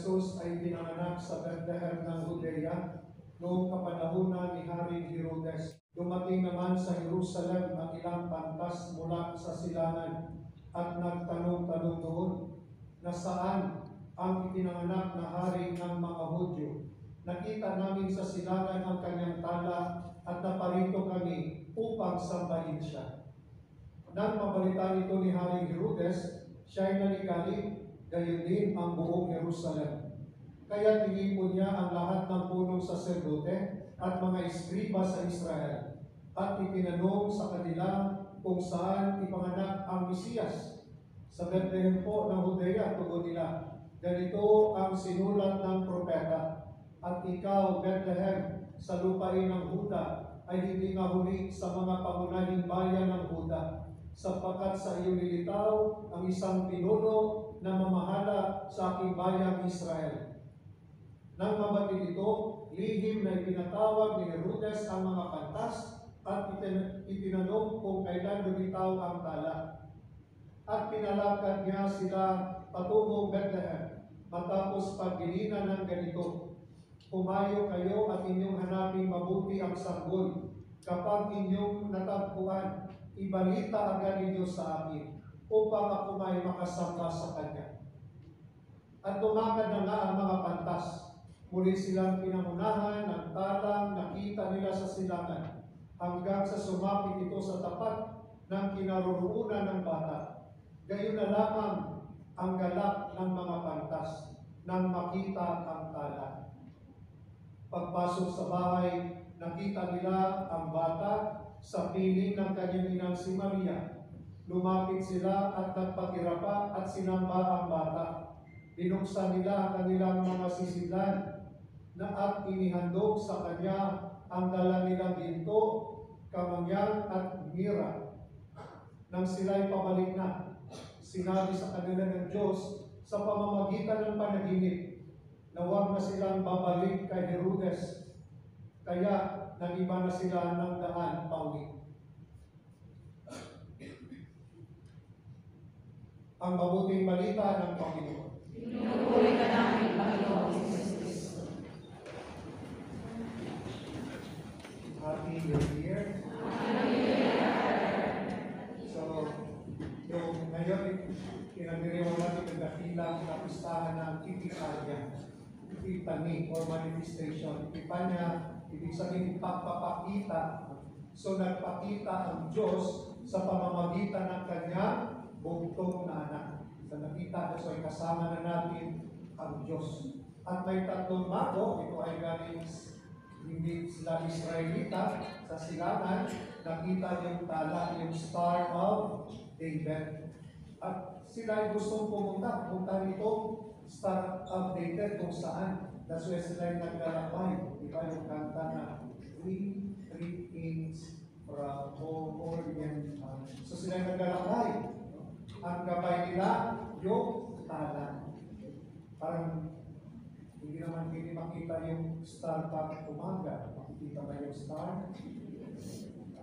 Jesus ay pinanganak sa Bethlehem ng Judea noong kapanahunan ni Haring Herodes. Dumating naman sa Jerusalem ang ilang pantas mula sa silangan at nagtanong-tanong doon na saan ang ipinanganak na hari ng mga Hudyo. Nakita namin sa silangan ang kanyang tala at naparito kami upang sambahin siya. Nang mabalita nito ni Haring Herodes, siya'y naligalig, gayon din ang buong Jerusalem. Kaya tinipon niya ang lahat ng punong saserdote at mga eskriba sa Israel at itinanong sa kanila kung saan ipanganak ang Mesiyas. Sa Bethlehem po ng Judea, tugon nila, ganito ang sinulat ng propeta, at ikaw, Bethlehem, sa lupain ng Huda, ay hindi nga huli sa mga pangunahing bayan ng Huda, sapagkat sa iyo nilitaw ang isang pinuno na mamahala sa aking bayang Israel. Nang mabatid ito, lihim na ipinatawag ni Herodes ang mga pantas at itinanong kung kailan lumitaw ang tala. At pinalakad niya sila patungong Bethlehem. Matapos pagdilina ng ganito, pumayo kayo at inyong hanaping mabuti ang sanggol. Kapag inyong natagpuan, ibalita agad ninyo sa akin upang ako may makasama sa kanya. At tumakad na nga ang mga pantas. Muli silang pinangunahan ng talang nakita nila sa silangan hanggang sa sumapit ito sa tapat ng kinaroroonan ng bata. Gayon na lamang ang galak ng mga pantas nang makita ang tala. Pagpasok sa bahay, nakita nila ang bata sa piling ng kanyang inang si Maria. Lumapit sila at nagpakirapa at sinamba ang bata. Binuksan nila ang kanilang mga sisidlan na at inihandog sa kanya ang dala nilang ginto, kamangyan at mira. Nang sila'y pabalik na, sinabi sa kanila ng Diyos sa pamamagitan ng panaginip na huwag na silang babalik kay Herodes, kaya nag-iba na sila ng daan pauwi. Ang mabuting balita ng Panginoon. Pinupuri ka namin, Panginoon Jesus Cristo. Happy New Year. So, yung ngayon, pinagdiriwang natin ang dakilang na pistahan ng Epifania. Epiphany or manifestation. Epifania, ibig sabihin pagpapakita. So, nagpakita ang Diyos sa pamamagitan ng kanyang bugtong na anak. Sa nakita ko, so ay kasama na natin ang Diyos. At may tatlong mago, ito ay galing hindi sila Israelita, sa silangan, nakita yung tala, yung Star of David. At sila ay gustong pumunta itong Star of David kung saan. That's why sila ay naglalakbay. Di ba yung kanta na three kings from Orient. So sila ay naglalakbay. Ang gabay nila, yung tala. Parang hindi naman hindi makita yung star pag umaga. Makikita ba yung star?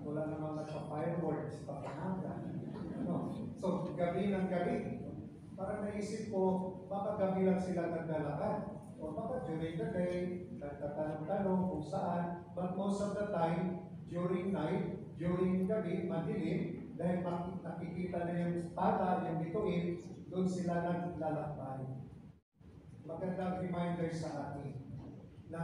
Wala naman nagpa-fireworks pag umaga. No. So, gabi ng gabi. Parang naisip ko, baka gabi lang sila naglalakad. O baka during the day, nagtatanong-tanong kung saan. But most of the time, during night, during gabi, madilim, dahil nakikita na yung tala, yung bituin, doon sila naglalakbay. Magandang reminder sa atin na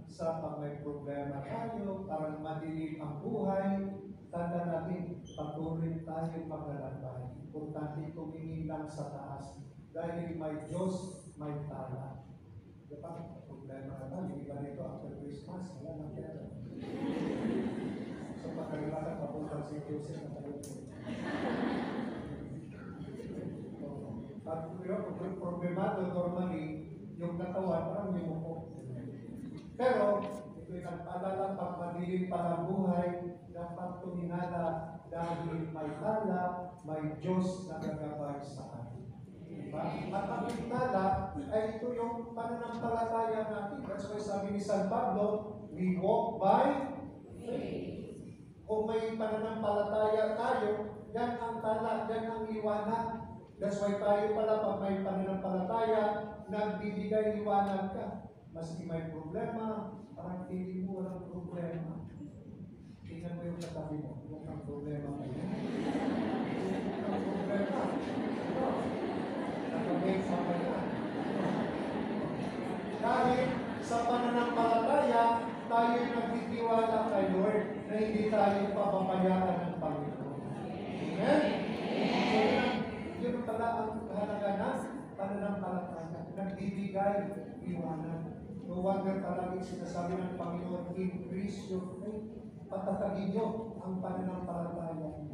sa pag may problema tayo, parang madilim ang buhay, tanda natin, patuloy tayong maglalakbay. Importante tumingin lang sa taas. Dahil may Diyos, may tala. Diba? Problema na tayo, iba nito after Christmas, wala nang pera. So pagkalimutan, papunta si Joseph na tayo. At yung problemado normally, yung katawan parang yumuko. Pero, ito yung nagpaalala, pag madilim pa ang buhay, dapat tuminala dahil may tala, may Diyos na gagabay sa atin. Diba? At ang tala ay ito yung pananampalataya natin. That's why sabi ni San Pablo, we walk by faith. Kung may pananampalataya tayo, yan ang tala, yan ang liwanag. That's why tayo pala, pag may pananampalataya, nagbibigay liwanag ka. Maski may problema, parang feeling mo walang problema. Tingnan mo yung katabi mo, mukhang problema kayo. Mukhang problema. Nakabay sa kanya. Dahil sa pananampalataya, tayo nagtitiwala kay Lord na hindi tayo papabayaan ng Panginoon. Amen? So, yun pala ang kahalaga ng pananampalataya. Nagbibigay liwanag. No wonder palagi sinasabi ng Panginoon, increase your faith. Patatagin nyo ang pananampalataya.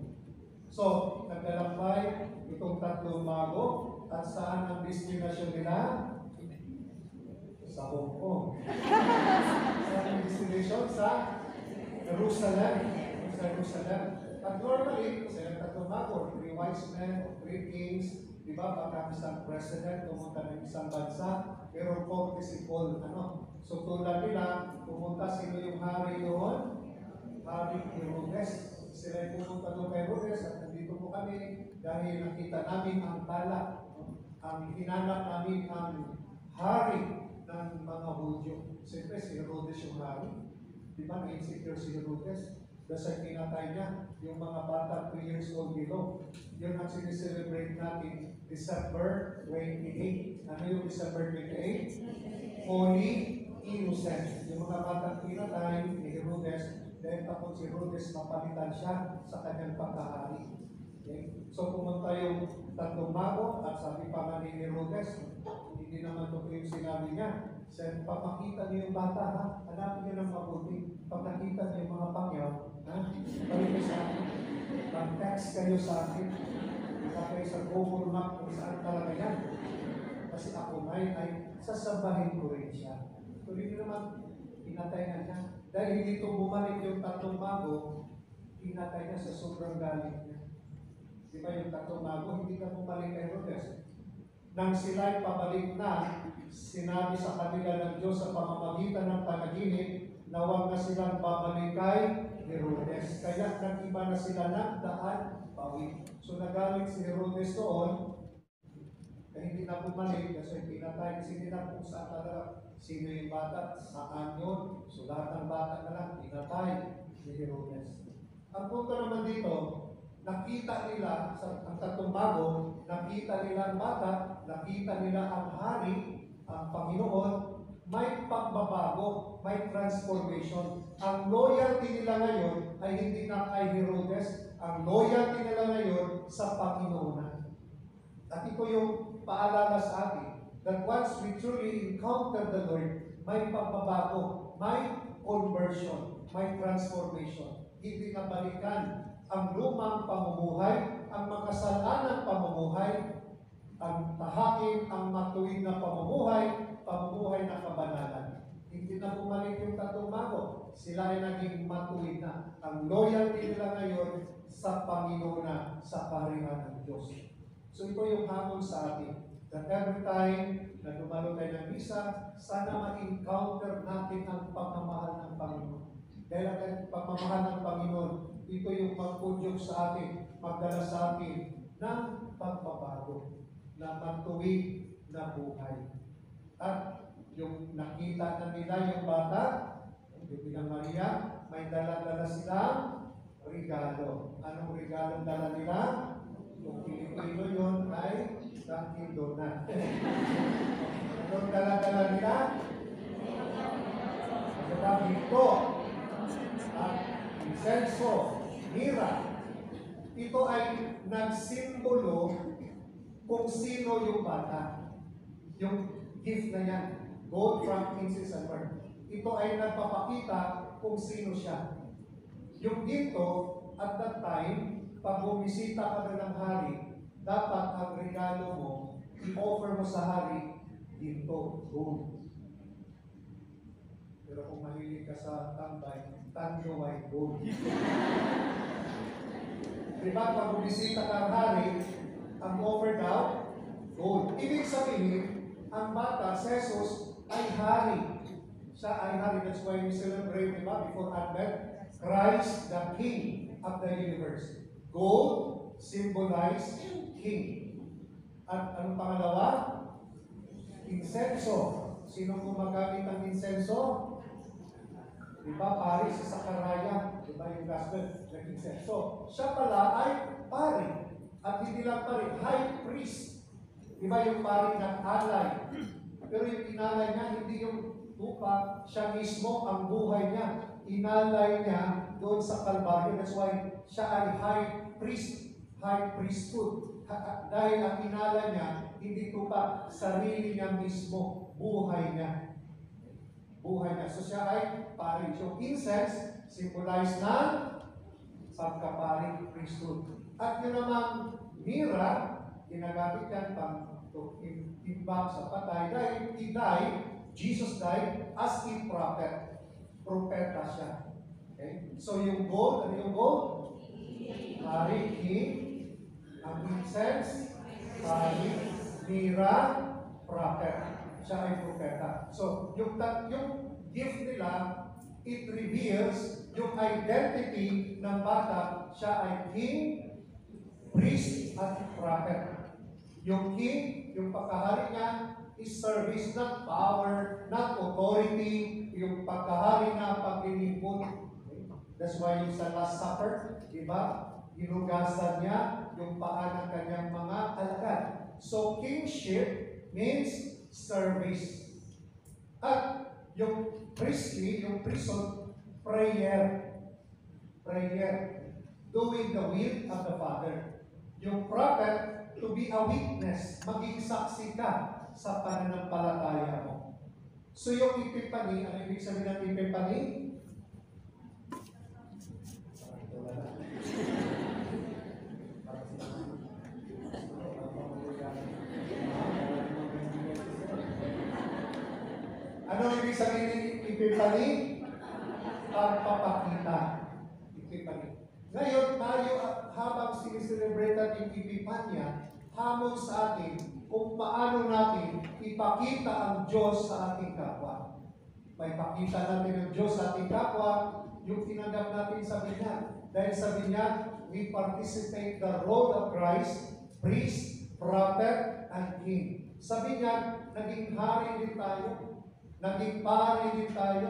So, naglalakbay itong tatlong bago at saan ang destination nila? Sa Hong Kong. Saan ang destination? Sa Jerusalem. Sa Jerusalem. At normally, sa tatlong bago, 3 wise men, 3 kings, di ba, baka isang president, pumunta ng isang bansa, pero 40 si Paul, So tulad nila, pumunta sino yung hari doon? Hari Herodes. Sila pumunta doon kay Herodes at nandito po kami dahil nakita namin ang tala. Ang hinanap namin ang hari ng mga Hudyo. Siyempre si Herodes yung hari. Di ba na-insecure si Herodes? Dahil pinatay niya yung mga bata 3 years old below. Yun ang sineselebrate natin December 28. Ano yung December 28? Holy Innocent. Yung mga batang pinatay ni Herodes, dahil tapos si Herodes, mapalitan siya sa kanyang pagkahari. Okay? So pumunta yung tatlong mago at sabi pa nga ni Herodes, hindi naman ito yung sinabi niya. Sabi, papakita niyo yung bata, ha? Hanapin niyo ng mabuti. Pag nakita niyo yung mga pangyaw, ha? Balik niyo sa akin. Mag-text kayo sa akin. Ika kayo sa Google Map kung saan talaga yan. Kasi ako ay sasabahin ko rin siya. So hindi naman pinatay na niya. Dahil hindi ito bumalik yung tatlong mago, pinatay niya sa sobrang galit niya. Di ba yung tatlong mago, hindi na bumalik kay Herodes. Nang sila'y pabalik na, sinabi sa kanila ng Diyos sa pamamagitan ng panaginip na huwag na silang babalik kay Herodes. Kaya nag-iba na sila ng daan pawid. So nagalit si Herodes doon, kaya hindi na bumalik kasi pinatay. Kasi hindi na kung saan talaga sino yung bata, saan yun. So lahat ng bata na lang, pinatay ni Herodes. Ang punto naman dito, nakita nila, ang tatlong bago, nakita nila ang bata, nakita nila ang hari, ang Panginoon, may pagbabago, may transformation. Ang loyalty nila ngayon ay hindi na kay Herodes, ang loyalty nila ngayon sa Panginoon. At ito yung paalala sa atin, that once we truly encounter the Lord, may pagbabago, may conversion, may transformation. Hindi na balikan ang lumang pamumuhay, ang makasalanang pamumuhay, ang tahakin, ang matuwid na pamumuhay, pamumuhay na kabanalan. Hindi na bumalik yung tatlong mago. Sila ay naging matuwid na. Ang loyalty nila ngayon sa Panginoon na, sa kaharian ng Diyos. So ito yung hamon sa atin. That every time na dumalo tayo ng misa, sana ma-encounter natin ang pagmamahal ng Panginoon. Dahil ang pagmamahal ng Panginoon, ito yung magpudyok sa atin, magdala sa atin ng pagbabago, na matuwid na buhay. At yung nakita na nila yung bata, yung bilang Maria, may dala-dala silang regalo. Anong regalo dala nila? Kung Pilipino yun ay Dunkin Donut. Anong dala-dala nila? Ang ito at insenso, mira. Ito ay nagsimbolo kung sino yung bata. Yung gift na yan, gold, frankincense, and myrrh. Ito ay nagpapakita kung sino siya. Yung dito, at that time, pag bumisita ka na ng hari, dapat ang regalo mo, i-offer mo sa hari, dito, gold. Pero kung mahilig ka sa tambay, tango ay gold. Diba, pag bumisita ka ng hari, ang offer daw, gold. Ibig sabihin, ang bata, si Jesus, ay hari. Siya ay hari. That's why we celebrate, diba, before Advent, Christ, the King of the universe. Gold symbolize King. At anong pangalawa? Insenso. Sino gumagamit ng insenso? Diba, pari si Sakaraya, diba yung gospel ng insenso. Siya pala ay pari. At hindi lang pari, high priest. Diba yung pari ng alay. Pero yung inalay niya, hindi yung tupa, siya mismo ang buhay niya. Inalay niya doon sa Kalbaryo. That's why siya ay high priest, high priesthood. Dahil ang inalay niya, hindi tupa, sarili niya mismo, buhay niya. Buhay niya. So siya ay pari. So incense, symbolize na pagkapari, priesthood. At yun namang mira, ginagamit yan pang timbang sa patay. Dahil he died, Jesus died as a prophet. Propeta siya. Okay? So yung gold, ano yung gold? Pari, king. Ang incense, pari, mira, prophet. Siya ay propeta. So, yung gift nila, it reveals yung identity ng bata. Siya ay king, priest, at prophet. Yung king, yung pagkahari niya, is service, not power, not authority. Yung pagkahari na paglilingkod. That's why yung sa Last Supper, di ba? Ginugasan niya yung paa ng kanyang mga alagad. So, kingship means service. At yung priestly, yung prison, prayer. Prayer. Doing the will of the Father. Yung prophet, to be a witness. Maging saksi ka sa pananampalataya mo. So yung Epiphany, ano ibig sabihin ng Epiphany? Ano ibig sabihin ng Epiphany? Pagpapakita. Epiphany. Ngayon, tayo habang siniselebrate ang Epiphanya, hamon sa atin kung paano natin ipakita ang Diyos sa ating kapwa. May pakita natin ang Diyos sa ating kapwa, yung tinanggap natin sa binyag. Dahil sa binyag, we participate the role of Christ, priest, prophet, and king. Sa binyag, naging hari din tayo, naging pari din tayo,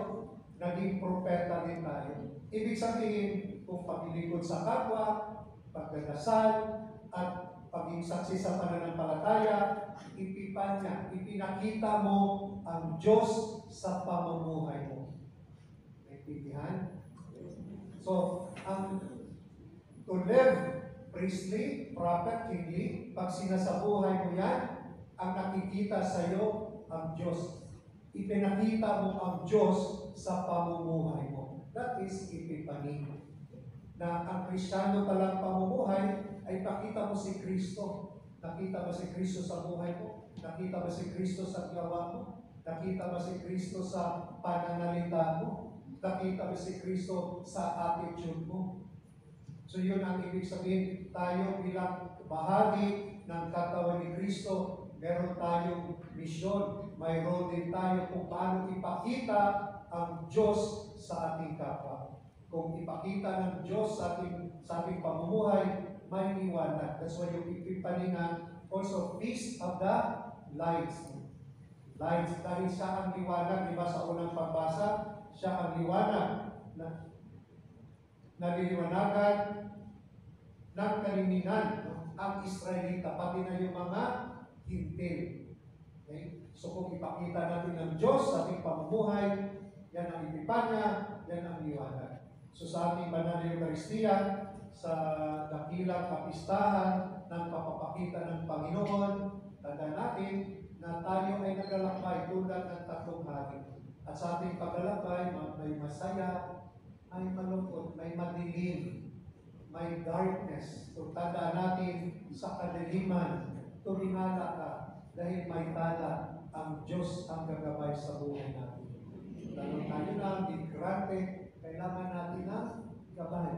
naging propeta din tayo. Ibig sabihin, kung paglilingkod sa kapwa, pagdadasal, at paging saksi sa pananampalataya, ipinakita mo ang Diyos sa pamumuhay mo. Naintindihan? So, to live priestly, prophet, kingly, pag sinasabuhay mo yan, ang nakikita sa iyo ang Diyos. Ipinakita mo ang Diyos sa pamumuhay mo. That is Epiphany. Na ang Kristiyano palang pamumuhay ay pakita mo si Kristo. Nakita mo si Kristo sa buhay mo. Nakita mo si Kristo sa gawa mo. Nakita mo si Kristo sa pananalita mo. Nakita mo si Kristo sa attitude mo. So yun ang ibig sabihin, tayo bilang bahagi ng katawan ni Kristo, meron tayong misyon. Mayroon din tayo kung paano ipakita ang Diyos sa ating kapwa. Kung ipakita ng Diyos sa ating pamumuhay, may liwanag. That's why yung Epiphany na also Feast of the Lights. Lights, dahil siya ang liwanag, di ba sa unang pagbasa, siya ang liwanag na naliliwanagan ng kaliminan ang Israelita, pati na yung mga hintil. Okay? So kung ipakita natin ng Diyos sa ating pamumuhay, yan ang Epiphanya, yan ang liwanag. So sa ating banal na Eucharistia, sa dakilang kapistahan ng papapakita ng Panginoon, tandaan natin na tayo ay naglalakbay tulad ng tatlong hari. At sa ating paglalakbay, may masaya, may malungkot, may madilim, may darkness. So tandaan natin sa kadiliman, tumingala ka dahil may tala ang Diyos ang gagabay sa buhay natin. Tanong tayo na, digrante, kailangan natin na gabay.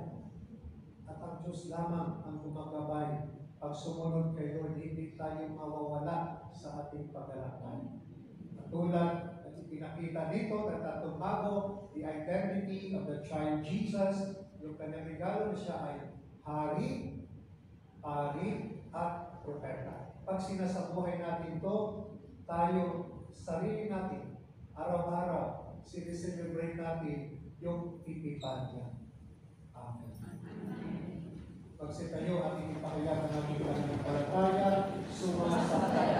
At ang Diyos lamang ang gumagabay. Pag sumunod kay Lord, hindi tayo mawawala sa ating paglalakbay. Tulad at ipinakita dito ng tatlong bago, the identity of the child Jesus, yung kanyang regalo na siya ay hari, pari, at propeta. pag sinasabuhay natin to, tayo, sarili natin, araw-araw, sineselebrate natin yung Epifanya. Amen. Pagsitayo, ating ipakilala natin ang palataya, sumasaktay